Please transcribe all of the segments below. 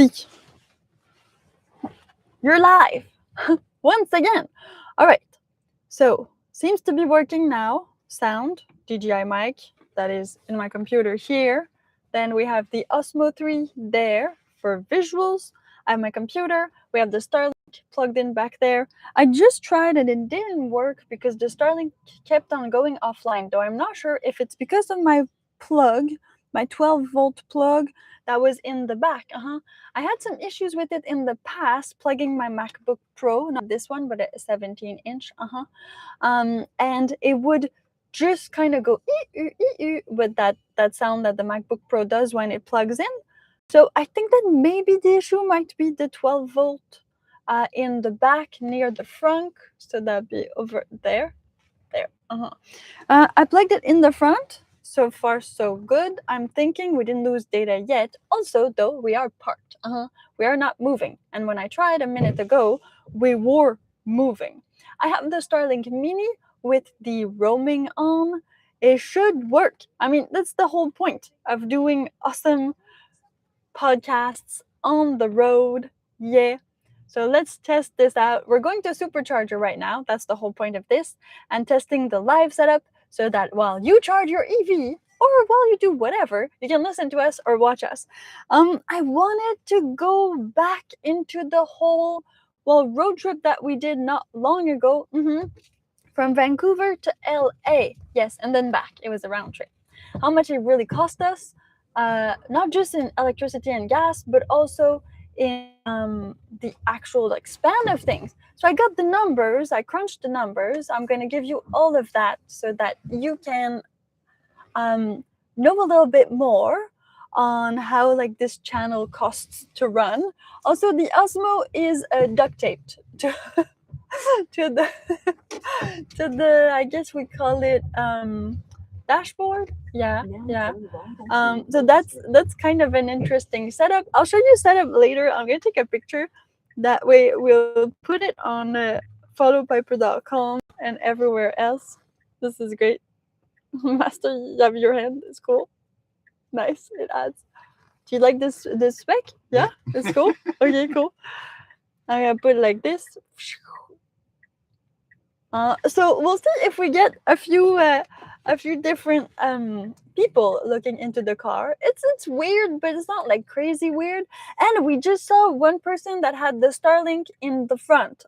see. You're live once again. All right. So seems to be working now. Sound, DJI Mic, that is in my computer here. Then we have the Osmo 3 there for visuals. I have my computer. We have the Starlink plugged in back there. I just tried and it didn't work because the Starlink kept on going offline, though I'm not sure if it's because of my plug, my 12-volt plug that was in the back. I had some issues with it in the past, plugging my MacBook Pro, not this one, but a 17-inch. And it would just kind of go with that sound that the MacBook Pro does when it plugs in. So I think that maybe the issue might be the 12-volt in the back near the front. So that'd be over there. I plugged it in the front. So far, so good. I'm thinking we didn't lose data yet. Also, though, we are parked. We are not moving. And when I tried a minute ago, we were moving. I have the Starlink Mini with the roaming on. It should work. I mean, that's the whole point of doing awesome podcasts on the road. Yeah. So let's test this out. We're going to Supercharger right now. That's the whole point of this. And testing the live setup so that while you charge your EV or while you do whatever, you can listen to us or watch us. I wanted to go back into the whole, road trip that we did not long ago. From Vancouver to LA. Yes, and then back. It was a round trip. How much it really cost us, not just in electricity and gas, but also in the actual span of things. So I got the numbers, I crunched the numbers. I'm going to give you all of that so that you can know a little bit more on how this channel costs to run. Also, the Osmo is duct taped to to the I guess we call it dashboard. Yeah. So that's kind of an interesting setup. I'll show you a setup later. I'm gonna take a picture. That way we'll put it on followpiper.com and everywhere else. This is great. Master, you have your hand. It's cool. Nice. It adds. Do you like this spec? Yeah, it's cool. Okay, cool. I'm gonna put it like this. So we'll see if we get a few different people looking into the car. It's weird, but it's not crazy weird. And we just saw one person that had the Starlink in the front.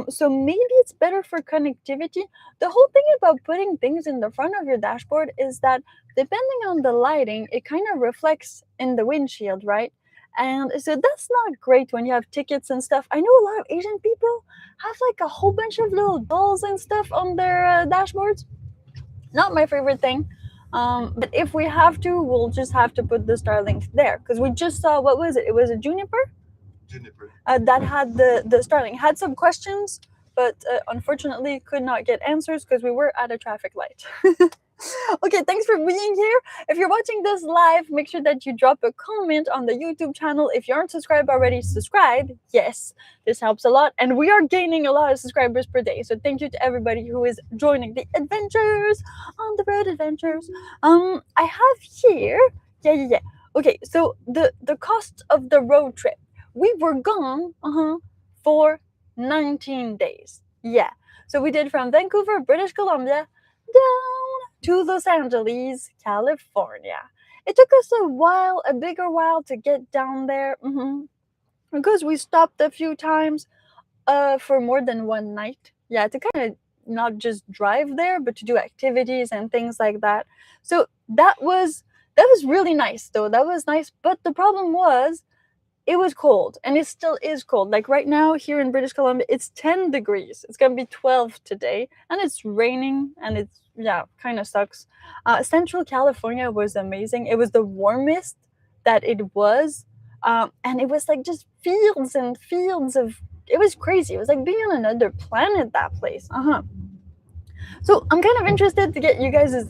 So maybe it's better for connectivity. The whole thing about putting things in the front of your dashboard is that depending on the lighting, it kind of reflects in the windshield, right? And so that's not great when you have tickets and stuff. I know a lot of Asian people have a whole bunch of little dolls and stuff on their dashboards. Not my favorite thing. But if we have to, we'll just have to put the Starlink there. Because we just saw, what was it? It was a Juniper? That had the Starlink. Had some questions, but unfortunately could not get answers because we were at a traffic light. Okay, thanks for being here. If you're watching this live, make sure that you drop a comment on the YouTube channel. If you aren't subscribed already, subscribe. Yes, this helps a lot. And we are gaining a lot of subscribers per day. So thank you to everybody who is joining the adventures, on the road adventures. I have here, yeah. Okay, so the cost of the road trip. We were gone for 19 days. Yeah. So we did from Vancouver, British Columbia, down to Los Angeles, California. It took us a bigger while to get down there because we stopped a few times for more than one night. Yeah, to kind of not just drive there, but to do activities and things like that. So that was really nice, though. That was nice. But the problem was, it was cold, and it still is cold. Right now here in British Columbia, it's 10 degrees. It's going to be 12 today, and it's raining, and it's, kind of sucks. Central California was amazing. It was the warmest that it was, and it was just fields and fields of, it was crazy. It was like being on another planet, that place. So I'm kind of interested to get you guys'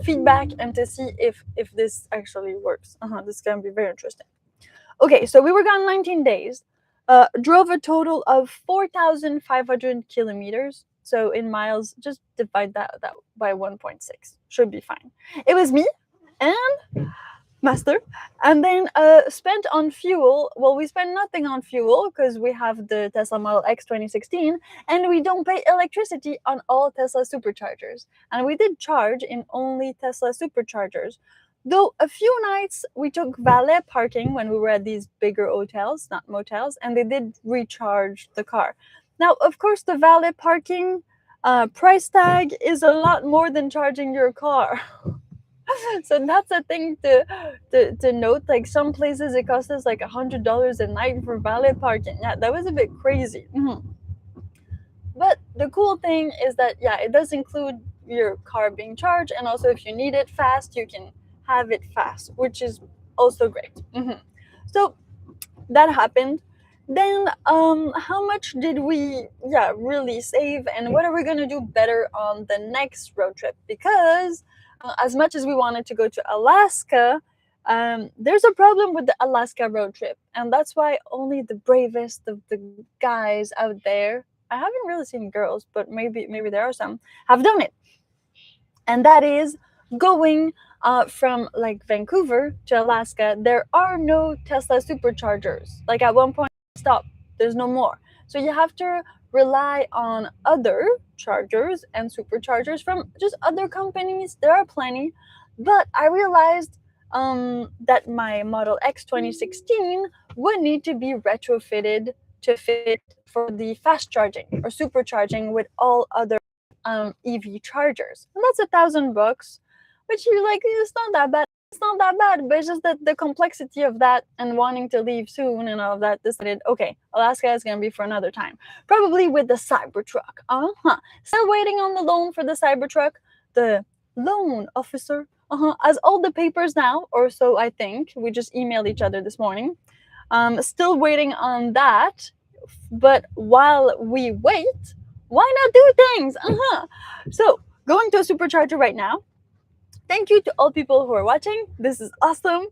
feedback and to see if this actually works. This is going to be very interesting. Okay, so we were gone 19 days, drove a total of 4,500 kilometers. So in miles, just divide that by 1.6. Should be fine. It was me and master. And then spent on fuel. Well, we spend nothing on fuel because we have the Tesla Model X 2016, and we don't pay electricity on all Tesla superchargers. And we did charge in only Tesla superchargers. Though a few nights we took valet parking when we were at these bigger hotels, not motels, and they did recharge the car. Now, of course, the valet parking price tag is a lot more than charging your car. So that's a thing to note. Like some places it costs us like $100 a night for valet parking. Yeah, that was a bit crazy. But the cool thing is that yeah, it does include your car being charged, and also if you need it fast, you can have it fast, which is also great. So that happened. Then how much did we really save, and what are we gonna do better on the next road trip? Because as much as we wanted to go to Alaska, there's a problem with the Alaska road trip, and that's why only the bravest of the guys out there, I haven't really seen girls, but maybe there are some, have done it. And that is going from like Vancouver to Alaska. There are no Tesla superchargers. Like at one point, stop, there's no more. So you have to rely on other chargers and superchargers from just other companies. There are plenty, but I realized that my Model X 2016 would need to be retrofitted to fit for the fast charging or supercharging with all other EV chargers, and that's $1,000, which you're like, it's not that bad. It's not that bad, but it's just that the complexity of that and wanting to leave soon and all of that decided, okay, Alaska is going to be for another time. Probably with the Cybertruck. Still waiting on the loan for the Cybertruck. The loan officer has all the papers now, or so I think. We just emailed each other this morning. Still waiting on that. But while we wait, why not do things? So going to a supercharger right now. Thank you to all people who are watching. This is awesome.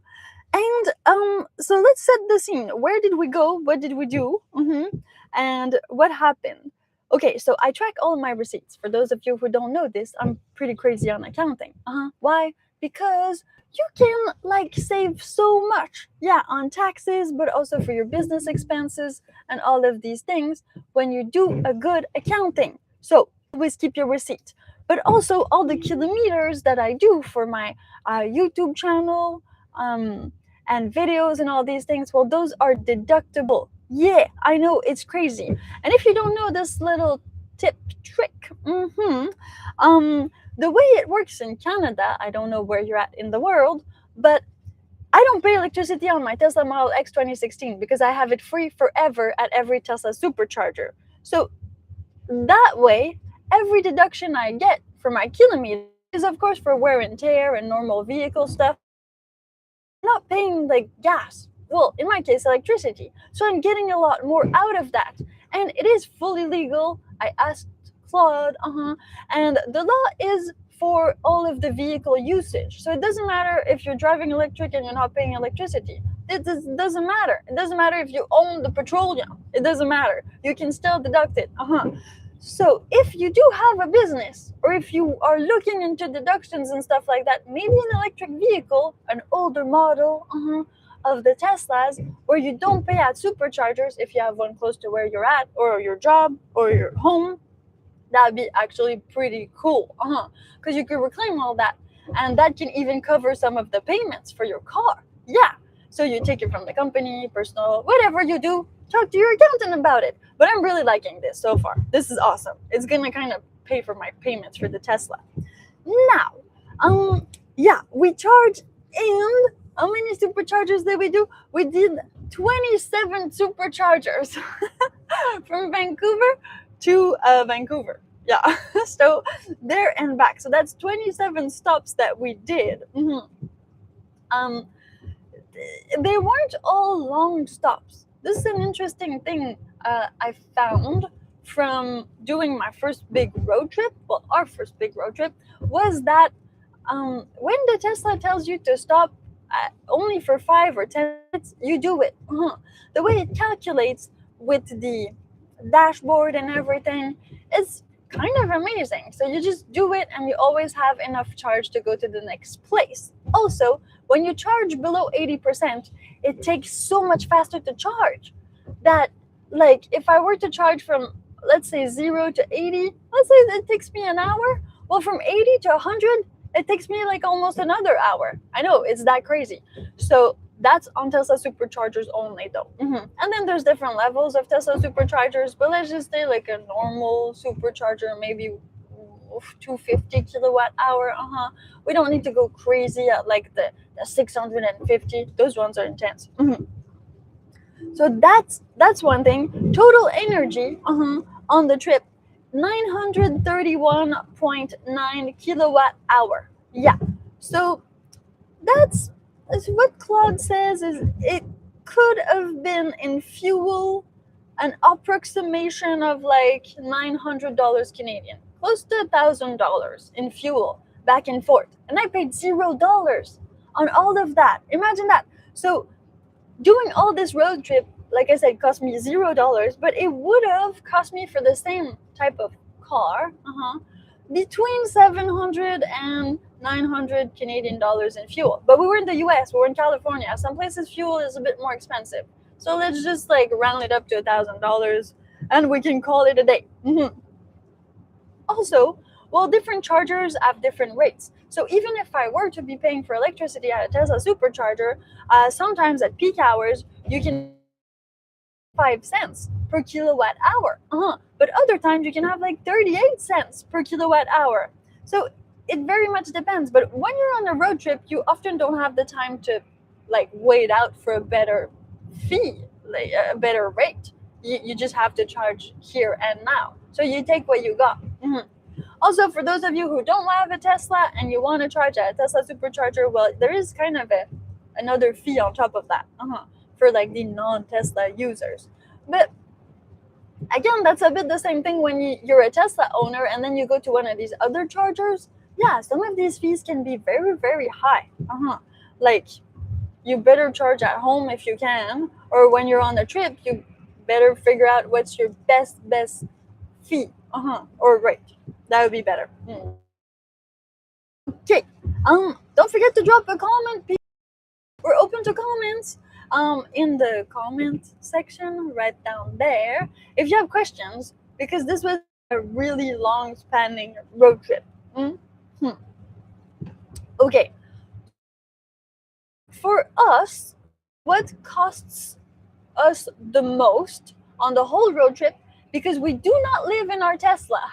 And so let's set the scene. Where did we go? What did we do? And what happened? Okay, so I track all of my receipts. For those of you who don't know this, I'm pretty crazy on accounting. Why? Because you can like save so much, on taxes, but also for your business expenses and all of these things when you do a good accounting. So always keep your receipt. But also all the kilometers that I do for my YouTube channel and videos and all these things, well, those are deductible. Yeah, I know, it's crazy. And if you don't know this little trick, the way it works in Canada, I don't know where you're at in the world, but I don't pay electricity on my Tesla Model X 2016 because I have it free forever at every Tesla supercharger. So that way, every deduction I get for my kilometers is, of course, for wear and tear and normal vehicle stuff. I'm not paying like gas. Well, in my case, electricity. So I'm getting a lot more out of that. And it is fully legal. I asked Claude, and the law is for all of the vehicle usage. So it doesn't matter if you're driving electric and you're not paying electricity. It doesn't matter. It doesn't matter if you own the petroleum. It doesn't matter. You can still deduct it. So if you do have a business, or if you are looking into deductions and stuff like that, maybe an electric vehicle, an older model of the Teslas, where you don't pay at superchargers if you have one close to where you're at, or your job, or your home, that'd be actually pretty cool, because you could reclaim all that, and that can even cover some of the payments for your car. Yeah, so you take it from the company, personal, whatever you do, talk to your accountant about it. But I'm really liking this so far. This is awesome. It's gonna kind of pay for my payments for the Tesla. Now, we charge, and how many superchargers did we do? We did 27 superchargers from Vancouver to Vancouver. Yeah, so there and back. So that's 27 stops that we did. They weren't all long stops. This is an interesting thing I found from doing my first big road trip. Well, our first big road trip was that when the Tesla tells you to stop only for 5 or 10 minutes, you do it. The way it calculates with the dashboard and everything is kind of amazing. So you just do it, and you always have enough charge to go to the next place. Also, when you charge below 80%, it takes so much faster to charge that, like, if I were to charge from, let's say, 0 to 80, let's say it takes me an hour. Well, from 80 to 100, it takes me like almost another hour. I know, it's that crazy. So that's on Tesla Superchargers only, though. And then there's different levels of Tesla Superchargers, but let's just say like a normal supercharger, maybe 250 kilowatt hour. We don't need to go crazy at like the 650. Those ones are intense. So that's one thing. Total energy on the trip, 931.9 kilowatt hour. Yeah. So that's what Claude says is it could have been in fuel an approximation of like $900 Canadian, close to $1,000 in fuel back and forth. And I paid $0 on all of that. Imagine that. So doing all this road trip, like I said, cost me $0, but it would have cost me for the same type of car between 700 and 900 Canadian dollars in fuel. But we were in the US, we were in California. Some places fuel is a bit more expensive. So let's just like round it up to $1,000 and we can call it a day. Also, well, different chargers have different rates. So even if I were to be paying for electricity at a Tesla Supercharger, sometimes at peak hours, you can 5 cents per kilowatt hour. But other times you can have like 38 cents per kilowatt hour. So it very much depends. But when you're on a road trip, you often don't have the time to like wait out for a better fee, like a better rate. You just have to charge here and now. So you take what you got. Also, for those of you who don't have a Tesla and you want to charge at a Tesla Supercharger, well, there is kind of another fee on top of that for like the non-Tesla users. But again, that's a bit the same thing when you're a Tesla owner and then you go to one of these other chargers. Yeah, some of these fees can be very, very high. Like, you better charge at home if you can, or when you're on a trip, you better figure out what's your best fee or rate. That would be better. Okay. Don't forget to drop a comment. We're open to comments in the comment section right down there if you have questions, because this was a really long spanning road trip. Okay. For us, what costs us the most on the whole road trip, because we do not live in our Tesla.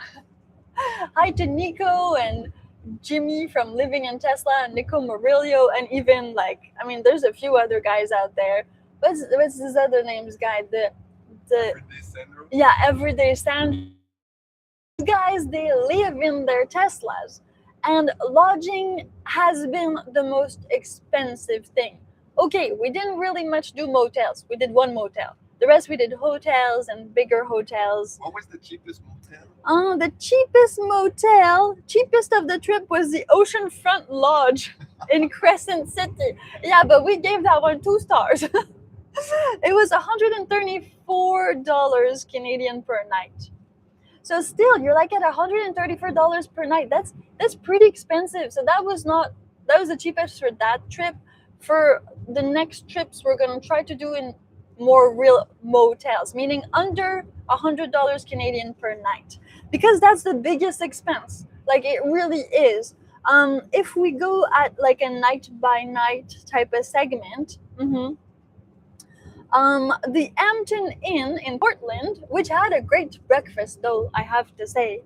Hi to Nico and Jimmy from Living in Tesla, and Nico Murillo, and even like, I mean, there's a few other guys out there. What's his other names guy? The Everyday Sandro? Yeah, Everyday Sandro. Guys, they live in their Teslas, and lodging has been the most expensive thing. Okay, we didn't really much do motels. We did one motel. The rest we did hotels and bigger hotels. What was the cheapest motel? The cheapest of the trip was the Oceanfront Lodge in Crescent City. Yeah, but we gave that one 2 stars. It was $134 Canadian per night. So still, you're like at $134 per night. That's pretty expensive. So that was the cheapest for that trip. For the next trips, we're gonna try to do in more real motels, meaning under $100 Canadian per night, because that's the biggest expense. Like, it really is. If we go at like a night by night type of segment, the Hampton Inn in Portland, which had a great breakfast though, I have to say.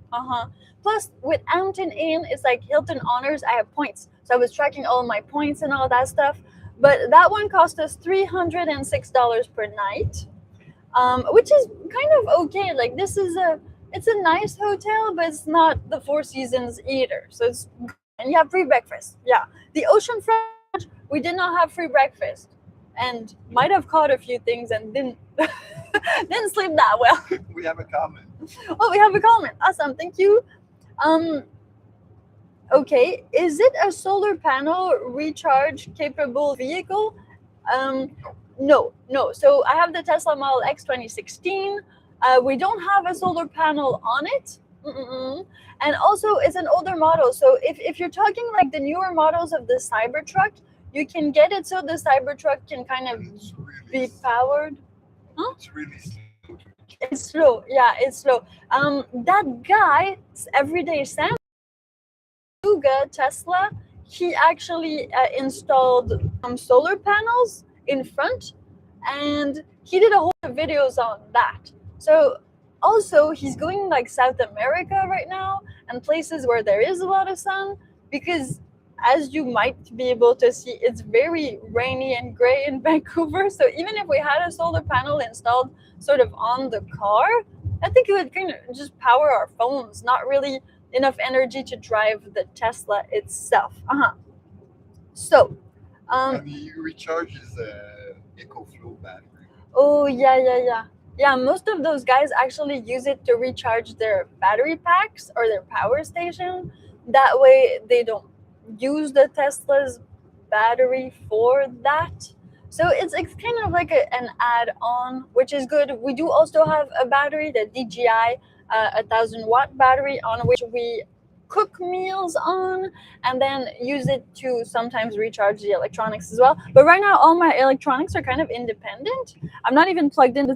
Plus, with Hampton Inn, it's like Hilton Honors. I have points, so I was tracking all my points and all that stuff. But that one cost us $306 per night, which is kind of okay. Like, it's a nice hotel, but it's not the Four Seasons either. So it's, and you have free breakfast. Yeah, the Oceanfront, we did not have free breakfast, and might have caught a few things and didn't sleep that well. We have a comment. Oh, we have a comment. Awesome, thank you. Okay, is it a solar panel recharge capable vehicle? No. So I have the Tesla Model X 2016. We don't have a solar panel on it. Mm-mm-mm. And also, it's an older model. So if you're talking like the newer models of the Cybertruck, you can get it so the Cybertruck can kind of And it's really, be powered. Huh? it's really slow to recharge. It's slow. Yeah, it's slow. That guy's everyday Sam Tesla, he actually installed solar panels in front, and he did a whole videos on that. So also he's going like South America right now and places where there is a lot of sun, because as you might be able to see, it's very rainy and gray in Vancouver. So even if we had a solar panel installed sort of on the car, I think it would kind of just power our phones, not really enough energy to drive the Tesla itself. So, And um, he recharges EcoFlow battery. oh yeah. Most of those guys actually use it to recharge their battery packs or their power station. That way, they don't use the Tesla's battery for that. So it's kind of like an add-on, which is good. We do also have a battery, the DJI 1,000 watt battery, on which we cook meals on, and then use it to sometimes recharge the electronics as well. But right now, all my electronics are kind of independent. I'm not even plugged into